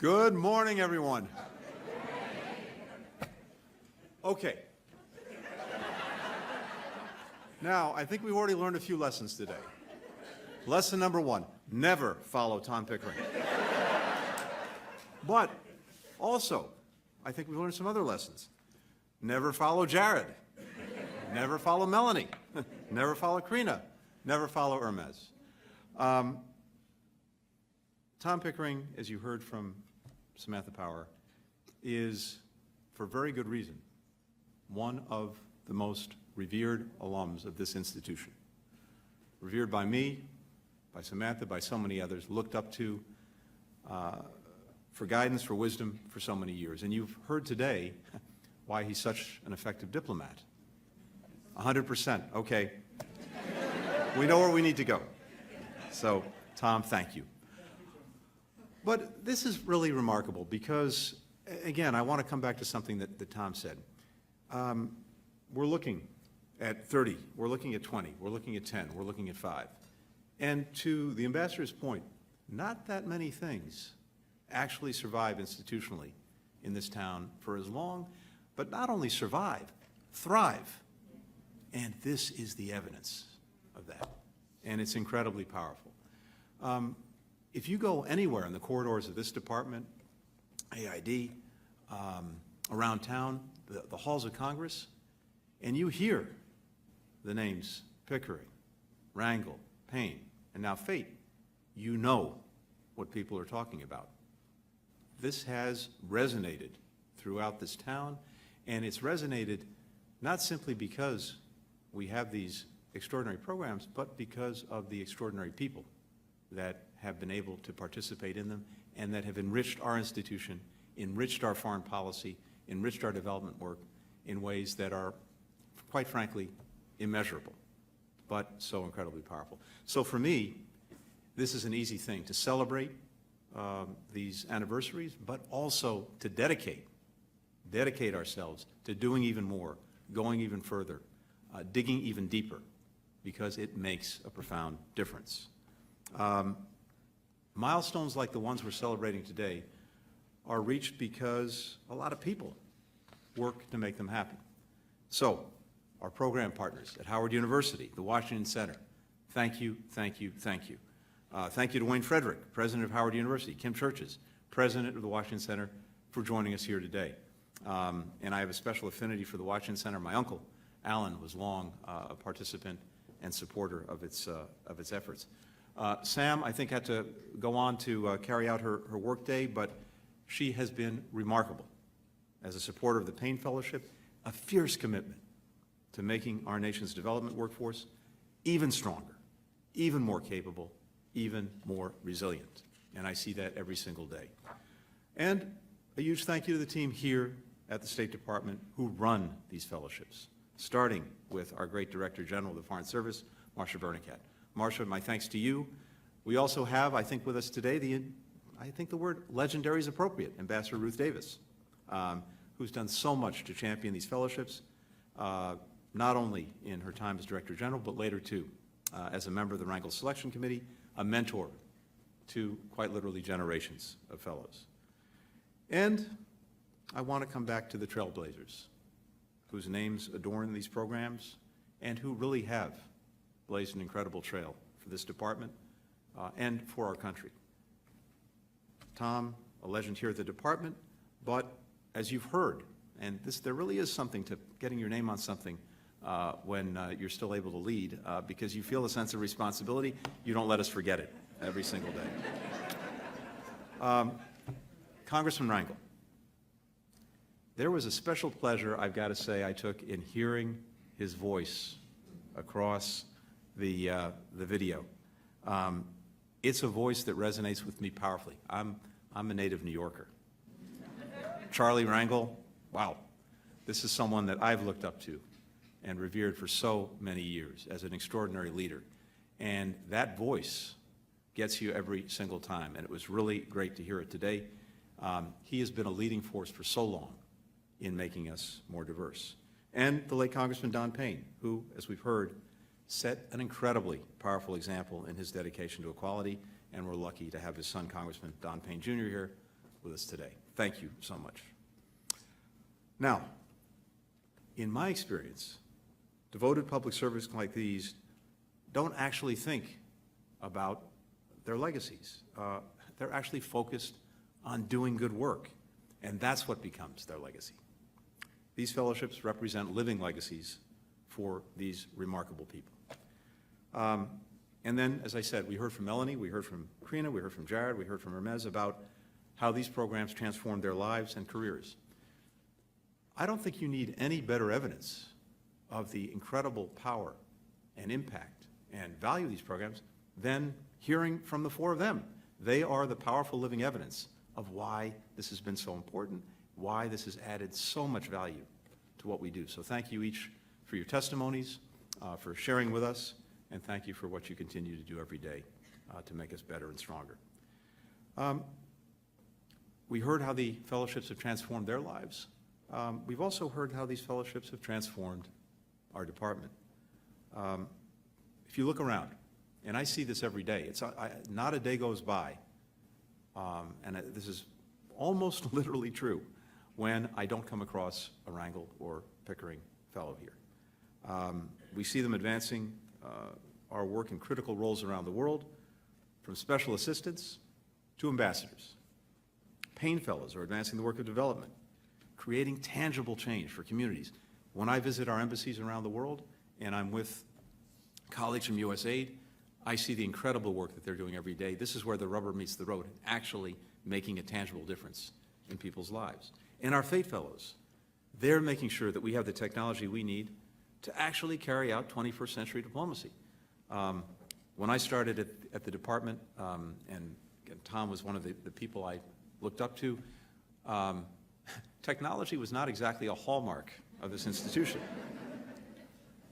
Good morning, everyone. Okay. Now, I think we've already learned a few lessons today. Lesson number one, never follow Tom Pickering. But also, I think we've learned some other lessons. Never follow Jared. Never follow Melanie. Never follow Karina. Never follow Hermes. Tom Pickering, as you heard from Samantha Power, is, for very good reason, one of the most revered alums of this institution. Revered by me, by Samantha, by so many others, looked up to for guidance, for wisdom, for so many years. And you've heard today why he's such an effective diplomat. 100%, okay. We know where we need to go. So, Tom, thank you. But this is really remarkable because, again, I want to come back to something that Tom said. We're looking at 30, we're looking at 20, we're looking at 10, we're looking at 5. And to the ambassador's point, not that many things actually survive institutionally in this town for as long, but not only survive, thrive. And this is the evidence of that. And it's incredibly powerful. If you go anywhere in the corridors of this department, AID, around town, the halls of Congress, and you hear the names Pickering, Rangel, Payne, and now Fate, you know what people are talking about. This has resonated throughout this town, and it's resonated not simply because we have these extraordinary programs, but because of the extraordinary people that have been able to participate in them and that have enriched our institution, enriched our foreign policy, enriched our development work in ways that are, quite frankly, immeasurable, but so incredibly powerful. So for me, this is an easy thing to celebrate these anniversaries, but also to dedicate ourselves to doing even more, going even further, digging even deeper, because it makes a profound difference. Milestones like the ones we're celebrating today are reached because a lot of people work to make them happen. So, our program partners at Howard University, the Washington Center, thank you, thank you, thank you. Thank you to Wayne Frederick, President of Howard University, Kim Churches, President of the Washington Center, for joining us here today. And I have a special affinity for the Washington Center. My uncle, Alan, was long a participant and supporter of its efforts. Sam, I think, had to go on to carry out her workday, but she has been remarkable as a supporter of the Payne Fellowship, a fierce commitment to making our nation's development workforce even stronger, even more capable, even more resilient. And I see that every single day. And a huge thank you to the team here at the State Department who run these fellowships, starting with our great Director General of the Foreign Service, Marcia Bernicat. Marcia, my thanks to you. We also have, I think, with us today, I think the word legendary is appropriate, Ambassador Ruth Davis, who's done so much to champion these fellowships, not only in her time as Director General, but later too, as a member of the Rangel Selection Committee, a mentor to quite literally generations of fellows. And I want to come back to the trailblazers, whose names adorn these programs and who really have blazed an incredible trail for this department and for our country. Tom, a legend here at the department, but as you've heard, and there really is something to getting your name on something when you're still able to lead, because you feel a sense of responsibility. You don't let us forget it every single day. Congressman Rangel, there was a special pleasure, I've got to say, I took in hearing his voice across the video. It's a voice that resonates with me powerfully. I'm a native New Yorker. Charlie Rangel, wow. This is someone that I've looked up to and revered for so many years as an extraordinary leader. And that voice gets you every single time, and it was really great to hear it today. He has been a leading force for so long in making us more diverse. And the late Congressman Don Payne, who, as we've heard, set an incredibly powerful example in his dedication to equality, and we're lucky to have his son, Congressman Don Payne Jr. here, with us today. Thank you so much. Now, in my experience, devoted public servants like these don't actually think about their legacies. They're actually focused on doing good work, and that's what becomes their legacy. These fellowships represent living legacies for these remarkable people. And then, as I said, we heard from Melanie, we heard from Karina, we heard from Jared, we heard from Hermes about how these programs transformed their lives and careers. I don't think you need any better evidence of the incredible power and impact and value of these programs than hearing from the four of them. They are the powerful living evidence of why this has been so important, why this has added so much value to what we do. So thank you each for your testimonies, for sharing with us, and thank you for what you continue to do every day to make us better and stronger. We heard how the fellowships have transformed their lives. We've also heard how these fellowships have transformed our department. If you look around, and I see this every day, not a day goes by, and this is almost literally true, when I don't come across a Rangel or Pickering fellow here. We see them advancing our work in critical roles around the world, from special assistants to ambassadors. Payne fellows are advancing the work of development, creating tangible change for communities. When I visit our embassies around the world, and I'm with colleagues from USAID, I see the incredible work that they're doing every day. This is where the rubber meets the road, actually making a tangible difference in people's lives. And our Fate Fellows, they're making sure that we have the technology we need to actually carry out 21st century diplomacy. When I started at the department, and Tom was one of the people I looked up to, technology was not exactly a hallmark of this institution.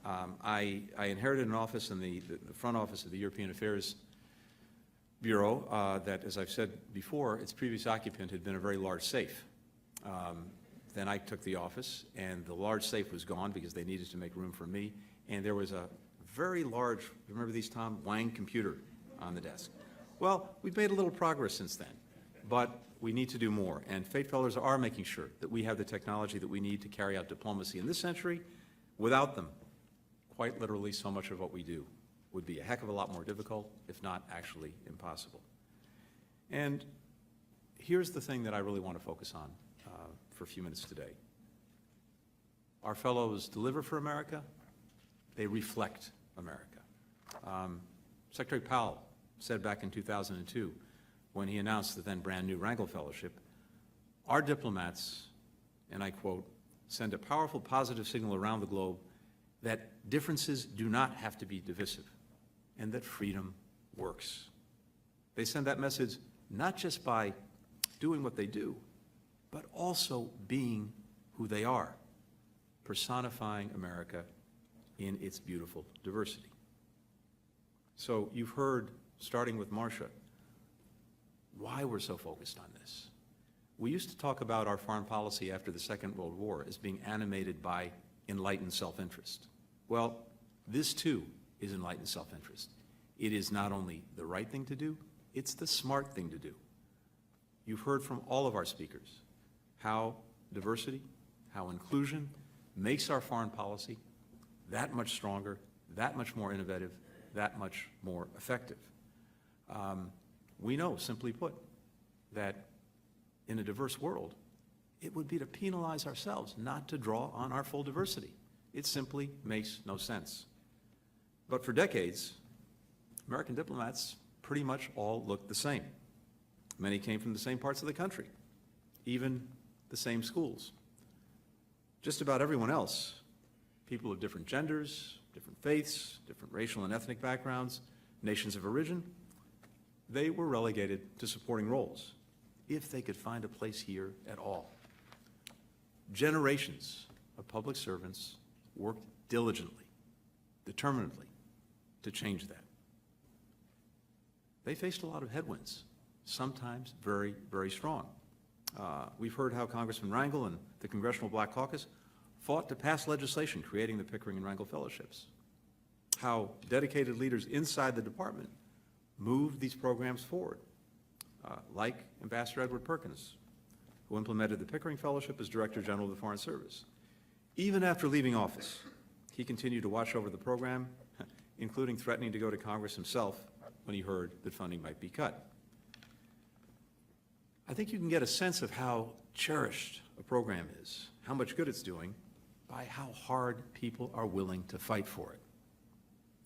I inherited an office in the front office of the European Affairs Bureau that, as I've said before, its previous occupant had been a very large safe. Then I took the office, and the large safe was gone because they needed to make room for me, and there was a very large, remember these, Tom, Wang computer on the desk. Well, we've made a little progress since then, but we need to do more, and Fate Fellows are making sure that we have the technology that we need to carry out diplomacy in this century. Without them, quite literally, so much of what we do would be a heck of a lot more difficult, if not actually impossible. And here's the thing that I really want to focus on for a few minutes today. Our fellows deliver for America. They reflect America. Secretary Powell said back in 2002, when he announced the then brand new Rangel Fellowship, our diplomats, and I quote, send a powerful positive signal around the globe that differences do not have to be divisive and that freedom works. They send that message not just by doing what they do, but also being who they are, personifying America in its beautiful diversity. So you've heard, starting with Marcia, why we're so focused on this. We used to talk about our foreign policy after the Second World War as being animated by enlightened self-interest. Well, this too is enlightened self-interest. It is not only the right thing to do, it's the smart thing to do. You've heard from all of our speakers how diversity, how inclusion makes our foreign policy that much stronger, that much more innovative, that much more effective. We know, simply put, that in a diverse world, it would be to penalize ourselves not to draw on our full diversity. It simply makes no sense. But for decades, American diplomats pretty much all looked the same. Many came from the same parts of the country, even the same schools. Just about everyone else, people of different genders, different faiths, different racial and ethnic backgrounds, nations of origin, they were relegated to supporting roles, if they could find a place here at all. Generations of public servants worked diligently, determinedly, to change that. They faced a lot of headwinds, sometimes very, very strong. We've heard how Congressman Rangel and the Congressional Black Caucus fought to pass legislation creating the Pickering and Rangel Fellowships, how dedicated leaders inside the department moved these programs forward, like Ambassador Edward Perkins, who implemented the Pickering Fellowship as Director General of the Foreign Service. Even after leaving office, he continued to watch over the program, including threatening to go to Congress himself when he heard that funding might be cut. I think you can get a sense of how cherished a program is, how much good it's doing, by how hard people are willing to fight for it.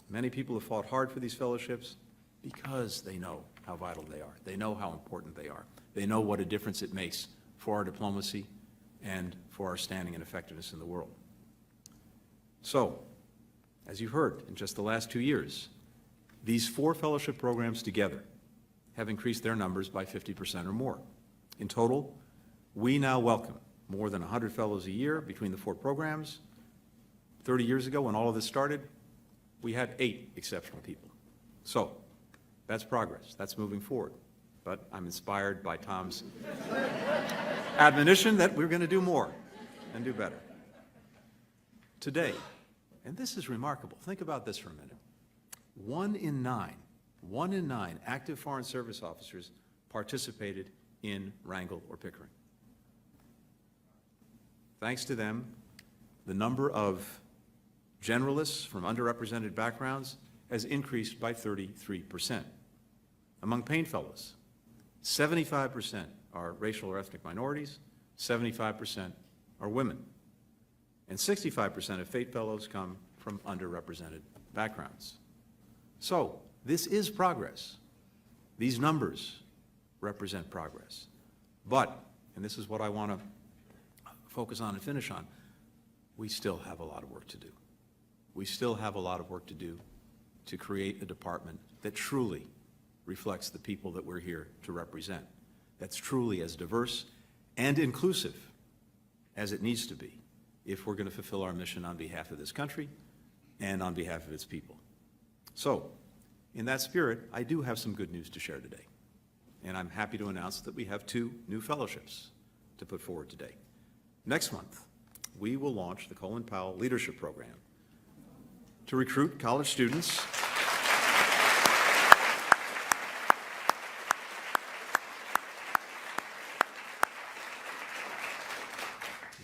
Many people have fought hard for these fellowships because they know how vital they are. They know how important they are. They know what a difference it makes for our diplomacy and for our standing and effectiveness in the world. So, as you've heard, in just the last 2 years, these 4 fellowship programs together have increased their numbers by 50% or more. In total, we now welcome more than 100 fellows a year between the 4 programs. 30 years ago, when all of this started, we had 8 exceptional people. So, that's progress. That's moving forward. But I'm inspired by Tom's admonition that we're going to do more and do better. Today, and this is remarkable, think about this for a minute. 1 in 9 active Foreign Service officers participated in Wrangell or Pickering. Thanks to them, the number of generalists from underrepresented backgrounds has increased by 33%. Among Payne Fellows, 75% are racial or ethnic minorities, 75% are women, and 65% of Fate Fellows come from underrepresented backgrounds. So, this is progress. These numbers represent progress. But, and this is what I want to focus on and finish on, we still have a lot of work to do. We still have a lot of work to do to create a department that truly reflects the people that we're here to represent, that's truly as diverse and inclusive as it needs to be if we're going to fulfill our mission on behalf of this country and on behalf of its people. So, in that spirit, I do have some good news to share today. And I'm happy to announce that we have 2 new fellowships to put forward today. Next month, we will launch the Colin Powell Leadership Program to recruit college students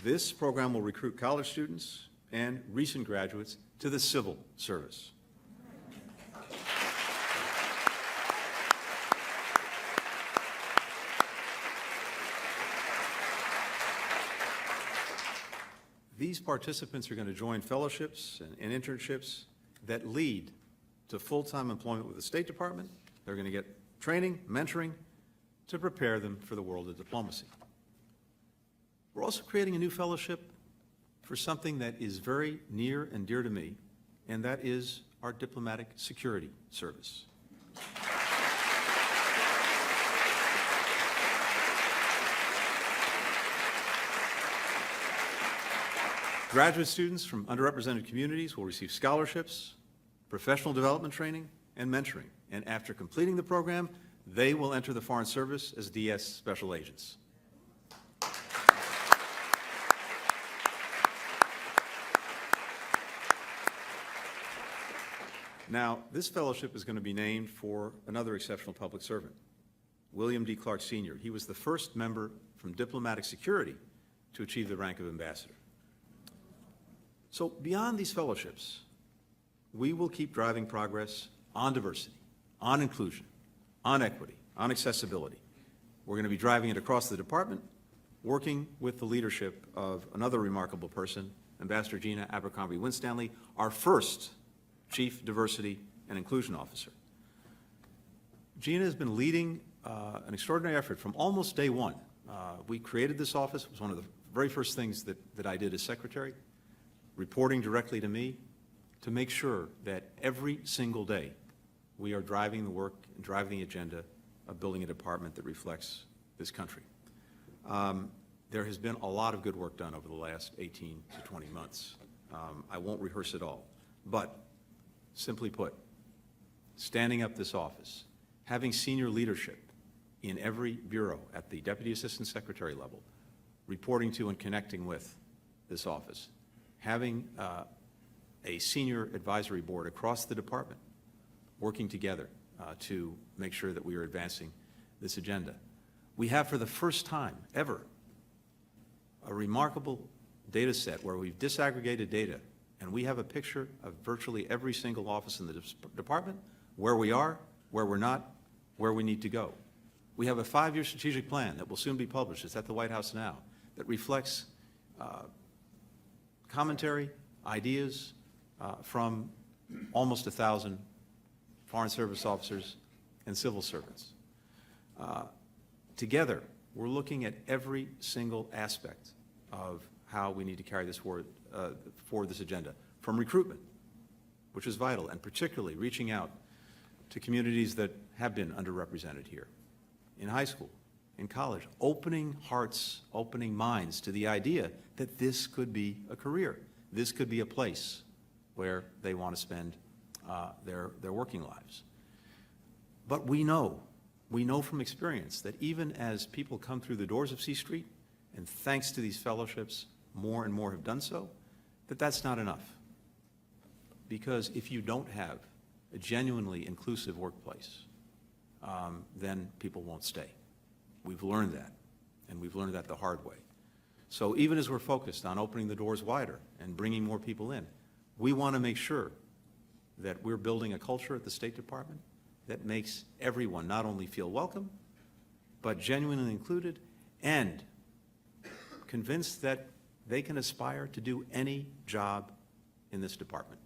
This program will recruit college students and recent graduates to the civil service. These participants are going to join fellowships and internships that lead to full-time employment with the State Department. They're going to get training, mentoring, to prepare them for the world of diplomacy. We're also creating a new fellowship for something that is very near and dear to me, and that is our Diplomatic Security Service. Graduate students from underrepresented communities will receive scholarships, professional development training, and mentoring. And after completing the program, they will enter the Foreign Service as DS Special Agents. Now, this fellowship is going to be named for another exceptional public servant, William D. Clark, Sr. He was the first member from diplomatic security to achieve the rank of ambassador. So beyond these fellowships, we will keep driving progress on diversity, on inclusion, on equity, on accessibility. We're going to be driving it across the department, working with the leadership of another remarkable person, Ambassador Gina Abercrombie-Winstanley, our first Chief Diversity and Inclusion Officer. Gina has been leading an extraordinary effort from almost day one. We created this office. It was one of the very first things that I did as secretary, reporting directly to me to make sure that every single day we are driving the work and driving the agenda of building a department that reflects this country. There has been a lot of good work done over the last 18 to 20 months. I won't rehearse it all, but simply put, standing up this office, having senior leadership in every bureau at the Deputy Assistant Secretary level, reporting to and connecting with this office, having a senior advisory board across the department working together to make sure that we are advancing this agenda. We have, for the first time ever, a remarkable data set where we've disaggregated data, and we have a picture of virtually every single office in the department, where we are, where we're not, where we need to go. We have a 5-year strategic plan that will soon be published. It's at the White House now, that reflects commentary, ideas from almost 1,000 Foreign Service officers and civil servants. Together, we're looking at every single aspect of how we need to carry this forward this agenda, from recruitment, which is vital, and particularly reaching out to communities that have been underrepresented here, in high school, in college, opening hearts, opening minds to the idea that this could be a career. This could be a place where they want to spend their working lives. But we know from experience that even as people come through the doors of C Street, and thanks to these fellowships, more and more have done so, that's not enough. Because if you don't have a genuinely inclusive workplace, then people won't stay. We've learned that, and we've learned that the hard way. So even as we're focused on opening the doors wider and bringing more people in, we want to make sure that we're building a culture at the State Department that makes everyone not only feel welcome, but genuinely included and convinced that they can aspire to do any job in this department.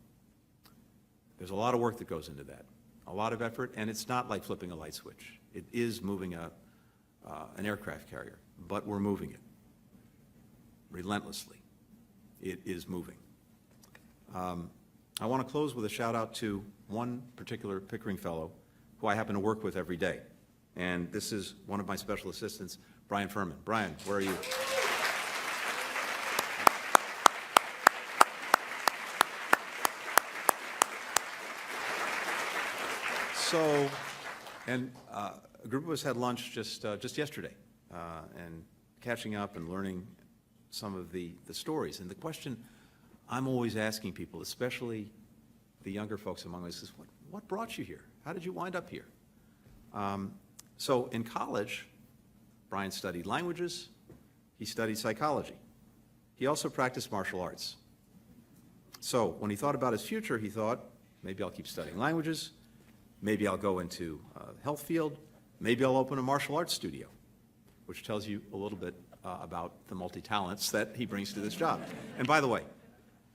There's a lot of work that goes into that, a lot of effort, and it's not like flipping a light switch. It is moving an aircraft carrier, but we're moving it relentlessly. It is moving. I want to close with a shout out to one particular Pickering Fellow who I happen to work with every day. And this is one of my special assistants, Brian Furman. Brian, where are you? So, and a group of us had lunch just yesterday, and catching up and learning some of the stories. And the question I'm always asking people, especially the younger folks among us, is what brought you here? How did you wind up here? So in college, Brian studied languages. He studied psychology. He also practiced martial arts. So when he thought about his future, he thought, maybe I'll keep studying languages. Maybe I'll go into the health field. Maybe I'll open a martial arts studio, which tells you a little bit about the multi-talents that he brings to this job. And by the way,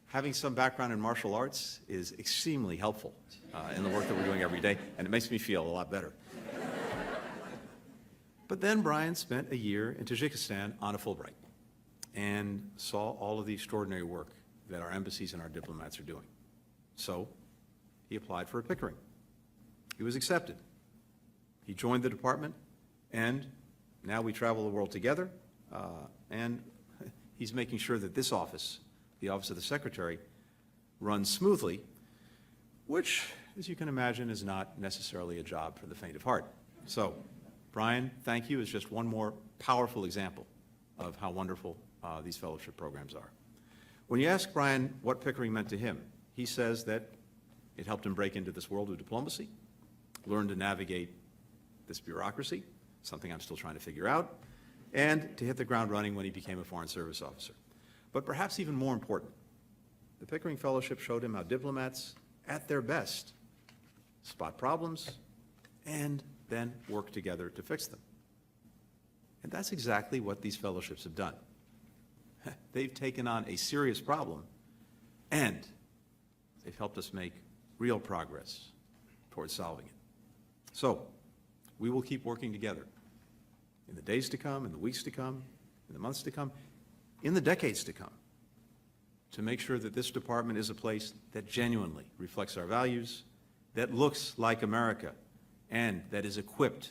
having some background in martial arts is extremely helpful in the work that we're doing every day, and it makes me feel a lot better. But then Brian spent a year in Tajikistan on a Fulbright and saw all of the extraordinary work that our embassies and our diplomats are doing. So he applied for a Pickering. He was accepted. He joined the department, and now we travel the world together, and he's making sure that this office, the Office of the Secretary, runs smoothly, which, as you can imagine, is not necessarily a job for the faint of heart. So, Brian, thank you, is just one more powerful example of how wonderful these fellowship programs are. When you ask Brian what Pickering meant to him, he says that it helped him break into this world of diplomacy, learn to navigate this bureaucracy, something I'm still trying to figure out, and to hit the ground running when he became a Foreign Service officer. But perhaps even more important, the Pickering Fellowship showed him how diplomats, at their best, spot problems and then work together to fix them. And that's exactly what these fellowships have done. They've taken on a serious problem, and they've helped us make real progress towards solving it. So, we will keep working together in the days to come, in the weeks to come, in the months to come, in the decades to come, to make sure that this department is a place that genuinely reflects our values, that looks like America, and that is equipped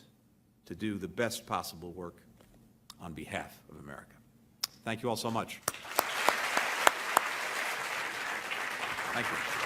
to do the best possible work on behalf of America. Thank you all so much. Thank you.